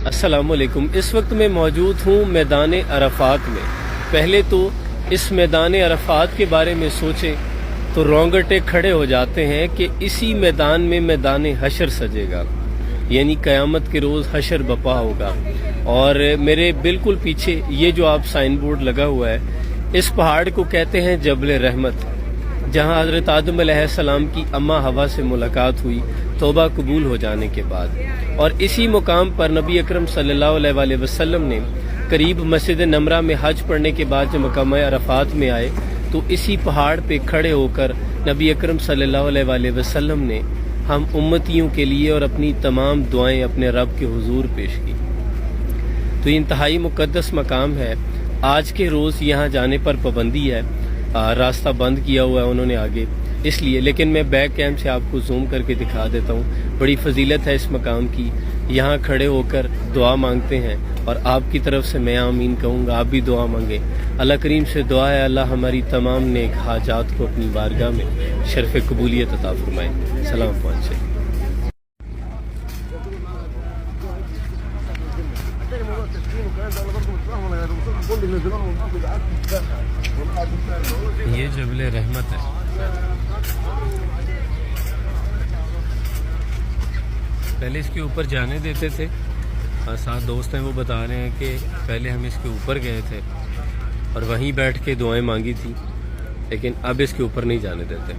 अस्सलाम वालेकुम। इस वक्त मैं मौजूद हूँ मैदान अरफात में। पहले तो इस मैदान अरफात के बारे में सोचें तो रोंगटे खड़े हो जाते हैं कि इसी मैदान में मैदान हशर सजेगा, यानी क़यामत के रोज़ हशर बपा होगा। और मेरे बिल्कुल पीछे ये जो आप साइन बोर्ड लगा हुआ है, इस पहाड़ को कहते हैं जबल रहमत, जहाँ हज़रत आदम अलैहिस्सलाम की अम्मा हवा से मुलाकात हुई तौबा कबूल हो जाने के बाद। और इसी मुकाम पर नबी अकरम सल्लल्लाहु अलैहि वसल्लम ने करीब मस्जिद नमरा में हज पढ़ने के बाद जब मकाम अरफात में आए तो इसी पहाड़ पे खड़े होकर नबी अकरम सल्लल्लाहु अलैहि वसल्लम ने हम उम्मतियों के लिए और अपनी तमाम दुआएं अपने रब के हुजूर पेश की। तो ये इंतहाई मुक़द्दस मकाम है। आज के रोज़ यहाँ जाने पर पाबंदी है, रास्ता बंद किया हुआ है उन्होंने आगे, इसलिए। लेकिन मैं बैक कैम से आपको जूम करके दिखा देता हूँ। बड़ी फजीलत है इस मकाम की। यहाँ खड़े होकर दुआ मांगते हैं और आपकी तरफ से मैं आमीन कहूँगा, आप भी दुआ मांगे। अल्लाह करीम से दुआ है अल्लाह हमारी तमाम नेक हाजात को अपनी बारगाह में शर्फ कबूलियत अता फरमाए। सलाम पहुँचे। ये जबल रहमत है। पहले इसके ऊपर जाने देते थे, और साथ दोस्त हैं वो बता रहे हैं कि पहले हम इसके ऊपर गए थे और वहीं बैठ के दुआएं मांगी थी, लेकिन अब इसके ऊपर नहीं जाने देते।